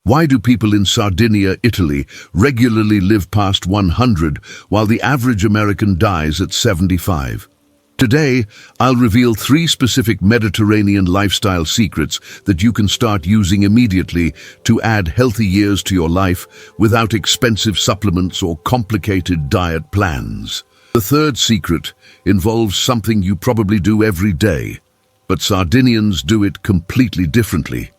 Why do people in Sardinia, Italy, regularly live past 100 while the average American dies at 75? Today, I'll reveal 3 specific Mediterranean lifestyle secrets that you can start using immediately to add healthy years to your life without expensive supplements or complicated diet plans. The third secret involves something you probably do every day, but Sardinians do it completely differently.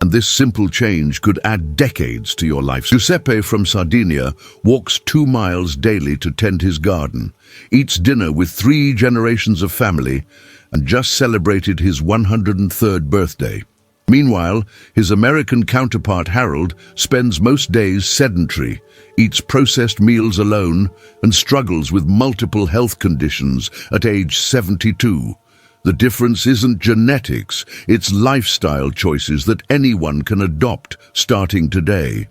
And this simple change could add decades to your life. Giuseppe from Sardinia walks 2 miles daily to tend his garden, eats dinner with 3 generations of family, and just celebrated his 103rd birthday. Meanwhile, his American counterpart Harold spends most days sedentary, eats processed meals alone, and struggles with multiple health conditions at age 72. The difference isn't genetics, it's lifestyle choices that anyone can adopt starting today.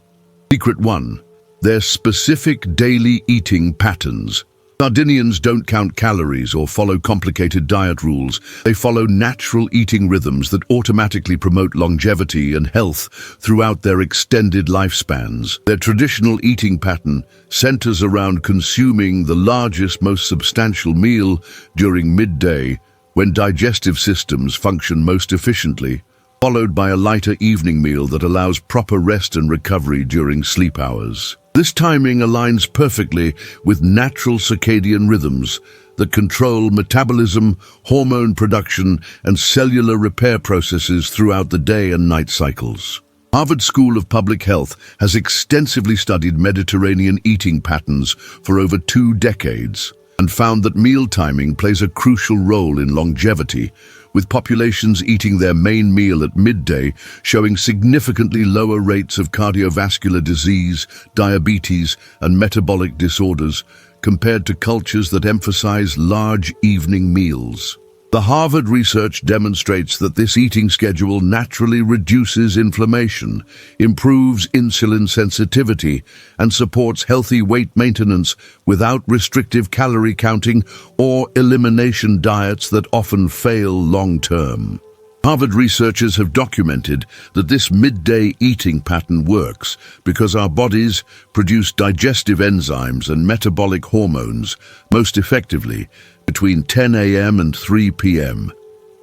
Secret 1. Their specific daily eating patterns. Sardinians don't count calories or follow complicated diet rules. They follow natural eating rhythms that automatically promote longevity and health throughout their extended lifespans. Their traditional eating pattern centers around consuming the largest, most substantial meal during midday, when digestive systems function most efficiently, followed by a lighter evening meal that allows proper rest and recovery during sleep hours. This timing aligns perfectly with natural circadian rhythms that control metabolism, hormone production, and cellular repair processes throughout the day and night cycles. Harvard School of Public Health has extensively studied Mediterranean eating patterns for over 2 decades. And found that meal timing plays a crucial role in longevity, with populations eating their main meal at midday showing significantly lower rates of cardiovascular disease, diabetes, and metabolic disorders compared to cultures that emphasize large evening meals. The Harvard research demonstrates that this eating schedule naturally reduces inflammation, improves insulin sensitivity, and supports healthy weight maintenance without restrictive calorie counting or elimination diets that often fail long-term. Harvard researchers have documented that this midday eating pattern works because our bodies produce digestive enzymes and metabolic hormones most effectively between 10 a.m. and 3 p.m.,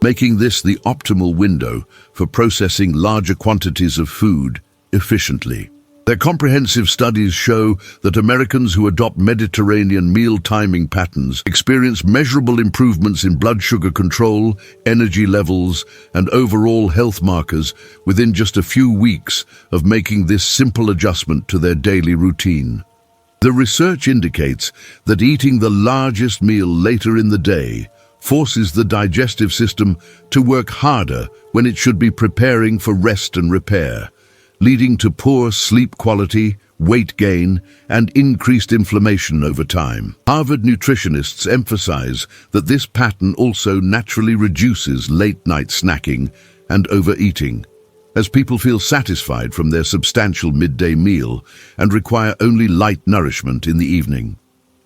making this the optimal window for processing larger quantities of food efficiently. Their comprehensive studies show that Americans who adopt Mediterranean meal timing patterns experience measurable improvements in blood sugar control, energy levels, and overall health markers within just a few weeks of making this simple adjustment to their daily routine. The research indicates that eating the largest meal later in the day forces the digestive system to work harder when it should be preparing for rest and repair, leading to poor sleep quality, weight gain, and increased inflammation over time. Harvard nutritionists emphasize that this pattern also naturally reduces late-night snacking and overeating, as people feel satisfied from their substantial midday meal and require only light nourishment in the evening.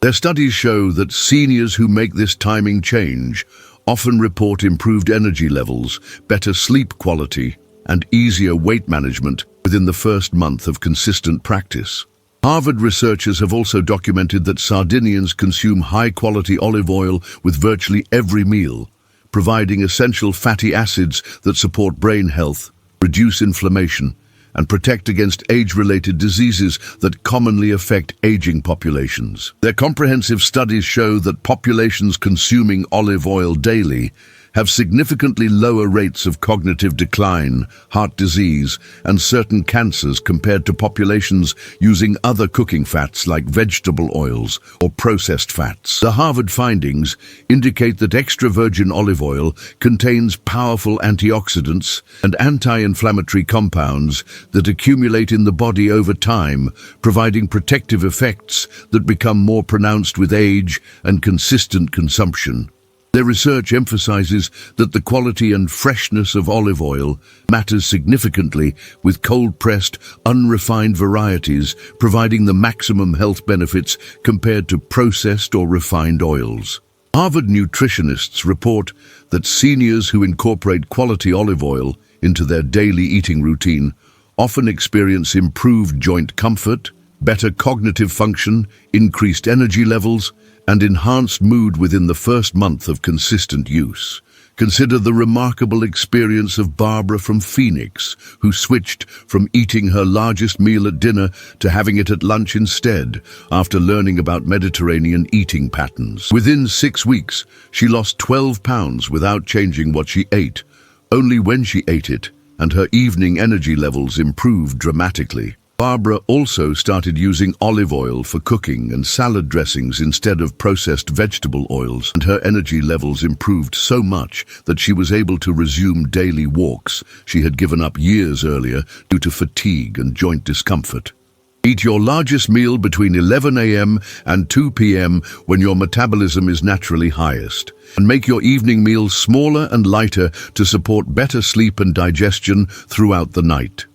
Their studies show that seniors who make this timing change often report improved energy levels, better sleep quality, and easier weight management within the first month of consistent practice. Harvard researchers have also documented that Sardinians consume high-quality olive oil with virtually every meal, providing essential fatty acids that support brain health, reduce inflammation, and protect against age-related diseases that commonly affect aging populations. Their comprehensive studies show that populations consuming olive oil daily have significantly lower rates of cognitive decline, heart disease, and certain cancers compared to populations using other cooking fats like vegetable oils or processed fats. The Harvard findings indicate that extra virgin olive oil contains powerful antioxidants and anti-inflammatory compounds that accumulate in the body over time, providing protective effects that become more pronounced with age and consistent consumption. Their research emphasizes that the quality and freshness of olive oil matters significantly, with cold-pressed, unrefined varieties providing the maximum health benefits compared to processed or refined oils. Harvard nutritionists report that seniors who incorporate quality olive oil into their daily eating routine often experience improved joint comfort, better cognitive function, increased energy levels, and enhanced mood within the first month of consistent use. Consider the remarkable experience of Barbara from Phoenix, who switched from eating her largest meal at dinner to having it at lunch instead, after learning about Mediterranean eating patterns. Within 6 weeks, she lost 12 pounds without changing what she ate, only when she ate it, and her evening energy levels improved dramatically. Barbara also started using olive oil for cooking and salad dressings instead of processed vegetable oils, and her energy levels improved so much that she was able to resume daily walks she had given up years earlier due to fatigue and joint discomfort. Eat your largest meal between 11 a.m. and 2 p.m. when your metabolism is naturally highest, and make your evening meals smaller and lighter to support better sleep and digestion throughout the night.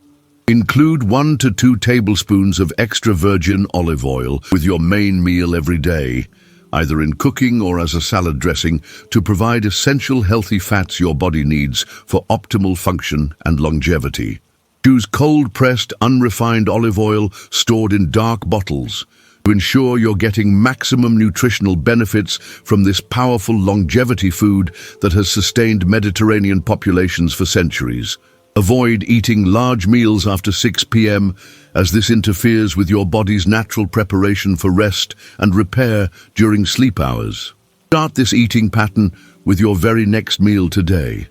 Include 1 to 2 tablespoons of extra virgin olive oil with your main meal every day, either in cooking or as a salad dressing, to provide essential healthy fats your body needs for optimal function and longevity. Choose cold-pressed, unrefined olive oil stored in dark bottles to ensure you're getting maximum nutritional benefits from this powerful longevity food that has sustained Mediterranean populations for centuries. Avoid eating large meals after 6 p.m. as this interferes with your body's natural preparation for rest and repair during sleep hours. Start this eating pattern with your very next meal today.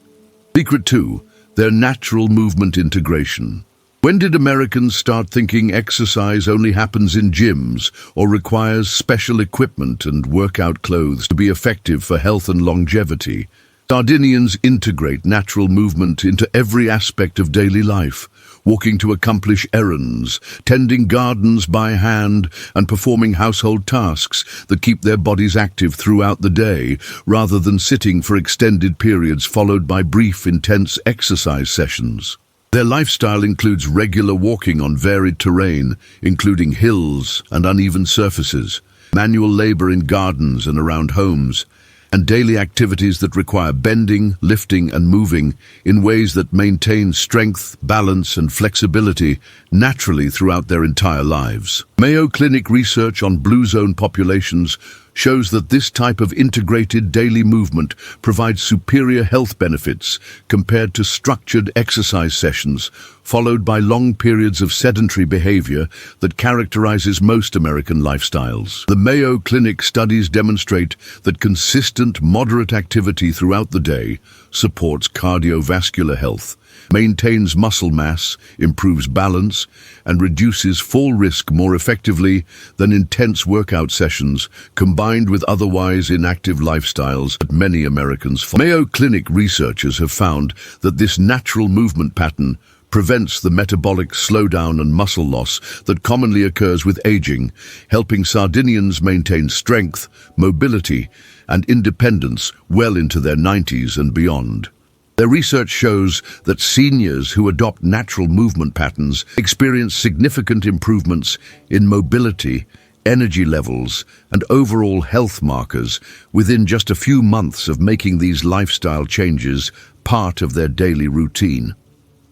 Secret 2. Their natural movement integration. When did Americans start thinking exercise only happens in gyms or requires special equipment and workout clothes to be effective for health and longevity? Sardinians integrate natural movement into every aspect of daily life, walking to accomplish errands, tending gardens by hand, and performing household tasks that keep their bodies active throughout the day, rather than sitting for extended periods followed by brief, intense exercise sessions. Their lifestyle includes regular walking on varied terrain, including hills and uneven surfaces, manual labor in gardens and around homes, and daily activities that require bending, lifting, and moving in ways that maintain strength, balance, and flexibility naturally throughout their entire lives. Mayo Clinic research on Blue Zone populations shows that this type of integrated daily movement provides superior health benefits compared to structured exercise sessions, followed by long periods of sedentary behavior that characterizes most American lifestyles. The Mayo Clinic studies demonstrate that consistent, moderate activity throughout the day supports cardiovascular health, maintains muscle mass, improves balance, and reduces fall risk more effectively than intense workout sessions combined with otherwise inactive lifestyles that many Americans follow. Mayo Clinic researchers have found that this natural movement pattern prevents the metabolic slowdown and muscle loss that commonly occurs with aging, helping Sardinians maintain strength, mobility, and independence well into their 90s and beyond. Their research shows that seniors who adopt natural movement patterns experience significant improvements in mobility, energy levels, and overall health markers within just a few months of making these lifestyle changes part of their daily routine.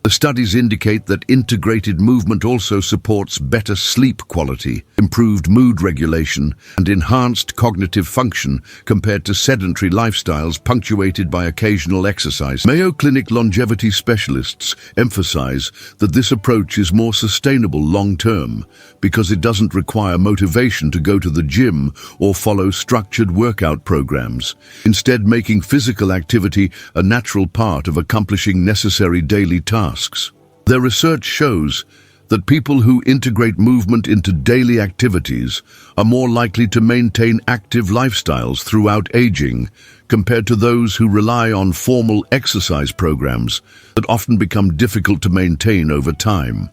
The studies indicate that integrated movement also supports better sleep quality, improved mood regulation, and enhanced cognitive function compared to sedentary lifestyles punctuated by occasional exercise. Mayo Clinic longevity specialists emphasize that this approach is more sustainable long-term because it doesn't require motivation to go to the gym or follow structured workout programs, instead making physical activity a natural part of accomplishing necessary daily tasks. Their research shows that people who integrate movement into daily activities are more likely to maintain active lifestyles throughout aging compared to those who rely on formal exercise programs that often become difficult to maintain over time.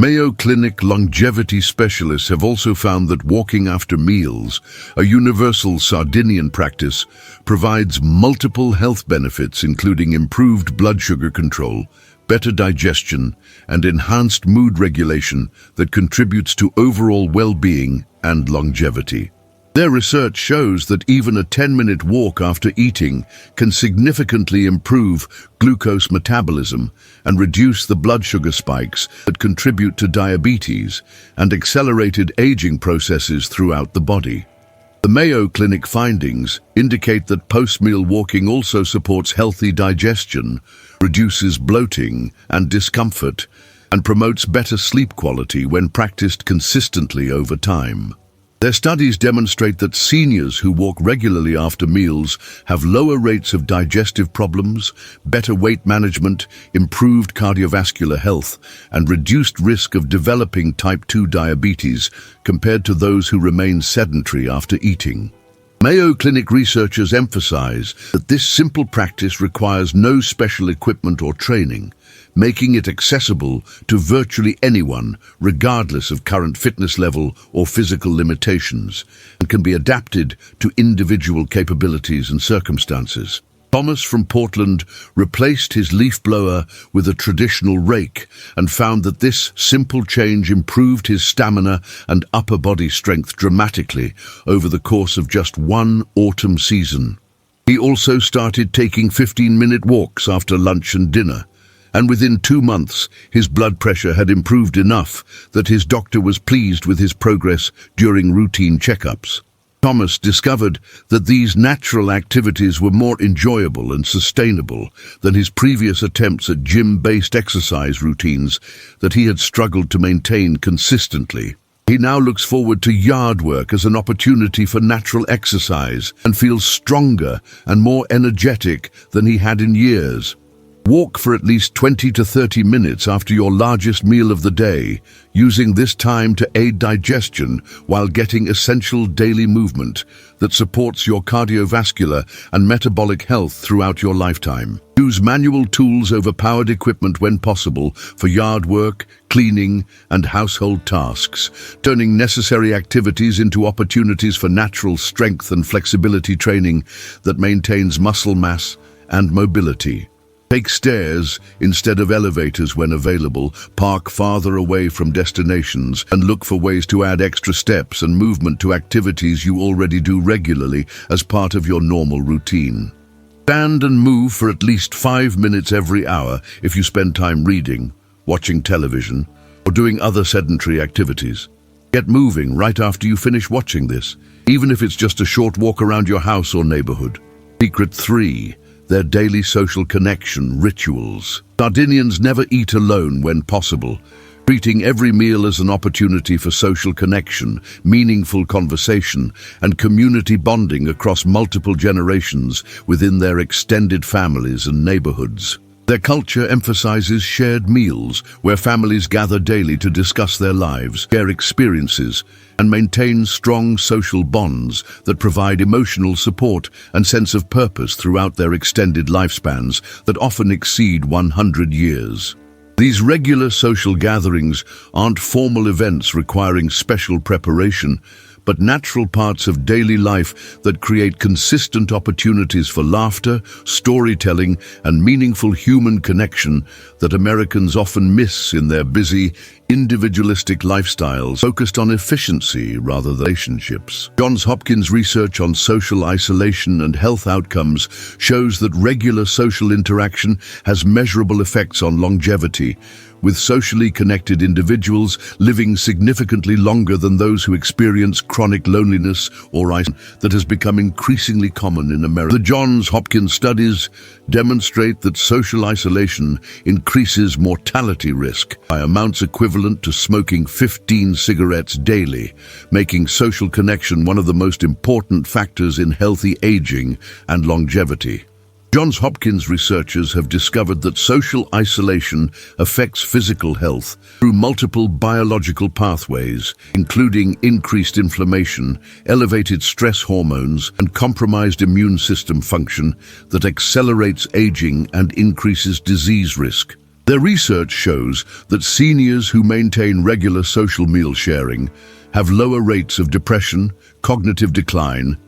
Mayo Clinic longevity specialists have also found that walking after meals, a universal Sardinian practice, provides multiple health benefits including improved blood sugar control, better digestion, and enhanced mood regulation that contributes to overall well-being and longevity. Their research shows that even a 10-minute walk after eating can significantly improve glucose metabolism and reduce the blood sugar spikes that contribute to diabetes and accelerated aging processes throughout the body. The Mayo Clinic findings indicate that post-meal walking also supports healthy digestion, reduces bloating and discomfort, and promotes better sleep quality when practiced consistently over time. Their studies demonstrate that seniors who walk regularly after meals have lower rates of digestive problems, better weight management, improved cardiovascular health, and reduced risk of developing type 2 diabetes compared to those who remain sedentary after eating. Mayo Clinic researchers emphasize that this simple practice requires no special equipment or training, making it accessible to virtually anyone, regardless of current fitness level or physical limitations, and can be adapted to individual capabilities and circumstances. Thomas from Portland replaced his leaf blower with a traditional rake and found that this simple change improved his stamina and upper body strength dramatically over the course of just one autumn season. He also started taking 15-minute walks after lunch and dinner, and within 2 months his blood pressure had improved enough that his doctor was pleased with his progress during routine checkups. Thomas discovered that these natural activities were more enjoyable and sustainable than his previous attempts at gym-based exercise routines that he had struggled to maintain consistently. He now looks forward to yard work as an opportunity for natural exercise and feels stronger and more energetic than he had in years. Walk for at least 20 to 30 minutes after your largest meal of the day, using this time to aid digestion while getting essential daily movement that supports your cardiovascular and metabolic health throughout your lifetime. Use manual tools over powered equipment when possible for yard work, cleaning, and household tasks, turning necessary activities into opportunities for natural strength and flexibility training that maintains muscle mass and mobility. Take stairs instead of elevators when available, park farther away from destinations, and look for ways to add extra steps and movement to activities you already do regularly as part of your normal routine. Stand and move for at least 5 minutes every hour if you spend time reading, watching television, or doing other sedentary activities. Get moving right after you finish watching this, even if it's just a short walk around your house or neighborhood. Secret 3. Their daily social connection rituals. Sardinians never eat alone when possible, treating every meal as an opportunity for social connection, meaningful conversation, and community bonding across multiple generations within their extended families and neighborhoods. Their culture emphasizes shared meals, where families gather daily to discuss their lives, share experiences, and maintain strong social bonds that provide emotional support and sense of purpose throughout their extended lifespans that often exceed 100 years. These regular social gatherings aren't formal events requiring special preparation, but natural parts of daily life that create consistent opportunities for laughter, storytelling, and meaningful human connection that Americans often miss in their busy, individualistic lifestyles focused on efficiency rather than relationships. Johns Hopkins research on social isolation and health outcomes shows that regular social interaction has measurable effects on longevity, with socially connected individuals living significantly longer than those who experience chronic loneliness or isolation that has become increasingly common in America. The Johns Hopkins studies demonstrate that social isolation increases mortality risk by amounts equivalent to smoking 15 cigarettes daily, making social connection one of the most important factors in healthy aging and longevity. Johns Hopkins researchers have discovered that social isolation affects physical health through multiple biological pathways, including increased inflammation, elevated stress hormones, and compromised immune system function that accelerates aging and increases disease risk. Their research shows that seniors who maintain regular social meal sharing have lower rates of depression, cognitive decline,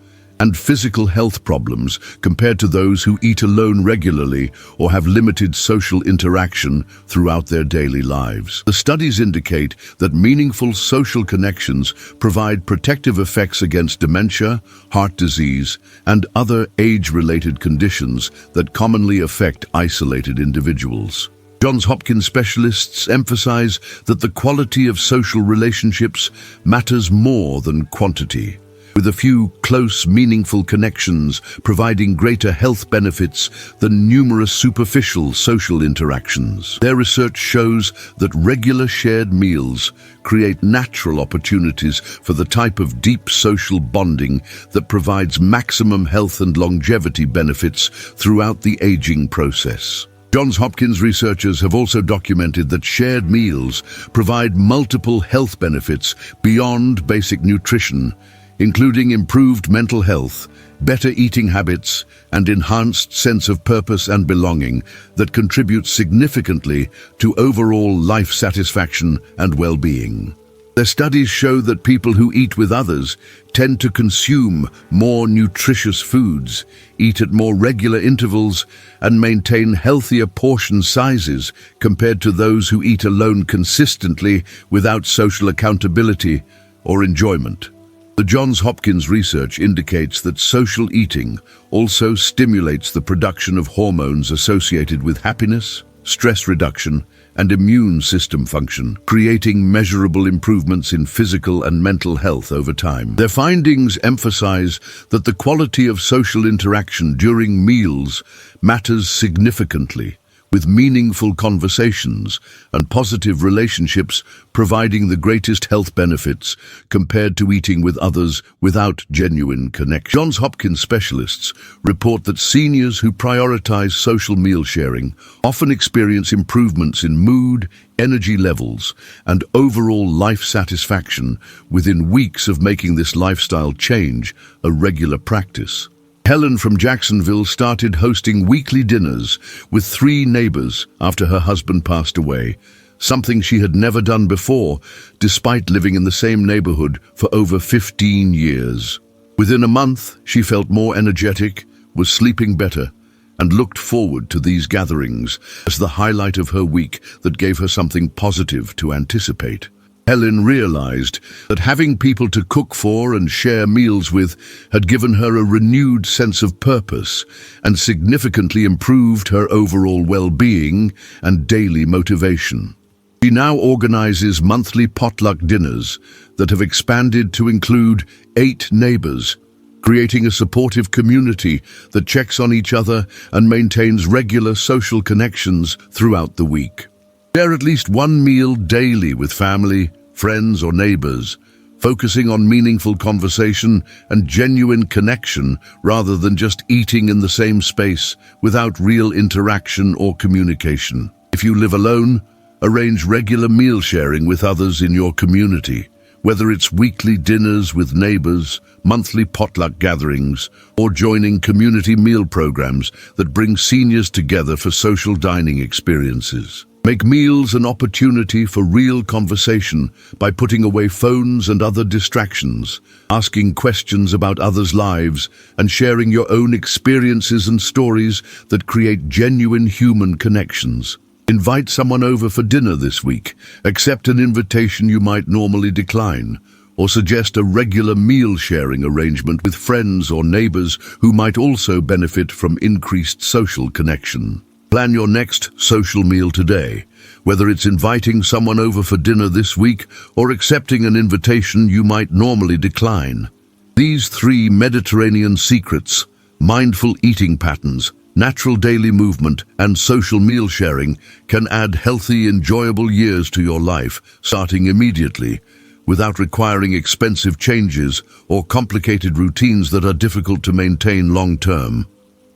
and physical health problems compared to those who eat alone regularly or have limited social interaction throughout their daily lives. The studies indicate that meaningful social connections provide protective effects against dementia, heart disease, and other age-related conditions that commonly affect isolated individuals. Johns Hopkins specialists emphasize that the quality of social relationships matters more than quantity, with a few close, meaningful connections providing greater health benefits than numerous superficial social interactions. Their research shows that regular shared meals create natural opportunities for the type of deep social bonding that provides maximum health and longevity benefits throughout the aging process. Johns Hopkins researchers have also documented that shared meals provide multiple health benefits beyond basic nutrition, including improved mental health, better eating habits, and enhanced sense of purpose and belonging that contribute significantly to overall life satisfaction and well-being. Their studies show that people who eat with others tend to consume more nutritious foods, eat at more regular intervals, and maintain healthier portion sizes compared to those who eat alone consistently without social accountability or enjoyment. The Johns Hopkins research indicates that social eating also stimulates the production of hormones associated with happiness, stress reduction, and immune system function, creating measurable improvements in physical and mental health over time. Their findings emphasize that the quality of social interaction during meals matters significantly, with meaningful conversations and positive relationships providing the greatest health benefits compared to eating with others without genuine connection. Johns Hopkins specialists report that seniors who prioritize social meal sharing often experience improvements in mood, energy levels, and overall life satisfaction within weeks of making this lifestyle change a regular practice. Helen from Jacksonville started hosting weekly dinners with 3 neighbors after her husband passed away, something she had never done before, despite living in the same neighborhood for over 15 years. Within a month, she felt more energetic, was sleeping better, and looked forward to these gatherings as the highlight of her week that gave her something positive to anticipate. Helen realized that having people to cook for and share meals with had given her a renewed sense of purpose and significantly improved her overall well-being and daily motivation. She now organizes monthly potluck dinners that have expanded to include 8 neighbors, creating a supportive community that checks on each other and maintains regular social connections throughout the week. Share at least one meal daily with family, friends, or neighbors, focusing on meaningful conversation and genuine connection rather than just eating in the same space without real interaction or communication. If you live alone, arrange regular meal sharing with others in your community, whether it's weekly dinners with neighbors, monthly potluck gatherings, or joining community meal programs that bring seniors together for social dining experiences. Make meals an opportunity for real conversation by putting away phones and other distractions, asking questions about others' lives, and sharing your own experiences and stories that create genuine human connections. Invite someone over for dinner this week, accept an invitation you might normally decline, or suggest a regular meal-sharing arrangement with friends or neighbors who might also benefit from increased social connection. Plan your next social meal today, whether it's inviting someone over for dinner this week or accepting an invitation you might normally decline. These 3 Mediterranean secrets, mindful eating patterns, natural daily movement, and social meal sharing, can add healthy, enjoyable years to your life, starting immediately, without requiring expensive changes or complicated routines that are difficult to maintain long-term.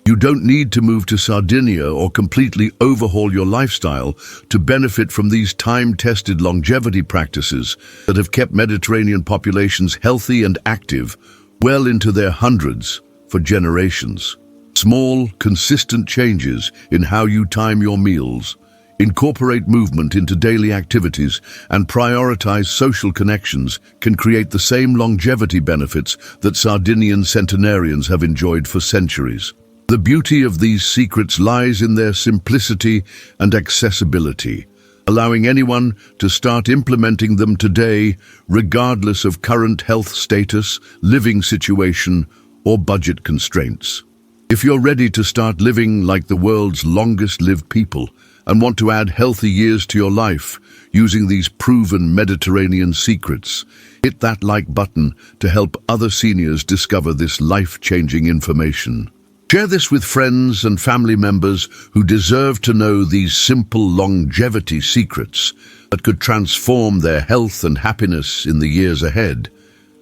You don't need to move to Sardinia or completely overhaul your lifestyle to benefit from these time-tested longevity practices that have kept Mediterranean populations healthy and active well into their hundreds for generations. Small, consistent changes in how you time your meals, Incorporate movement into daily activities and prioritize social connections can create the same longevity benefits that Sardinian centenarians have enjoyed for centuries. The beauty of these secrets lies in their simplicity and accessibility, allowing anyone to start implementing them today, regardless of current health status, living situation, or budget constraints. If you're ready to start living like the world's longest-lived people and want to add healthy years to your life using these proven Mediterranean secrets, hit that like button to help other seniors discover this life-changing information. Share this with friends and family members who deserve to know these simple longevity secrets that could transform their health and happiness in the years ahead.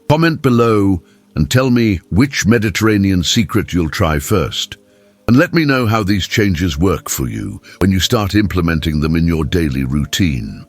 Comment below and tell me which Mediterranean secret you'll try first. And let me know how these changes work for you when you start implementing them in your daily routine.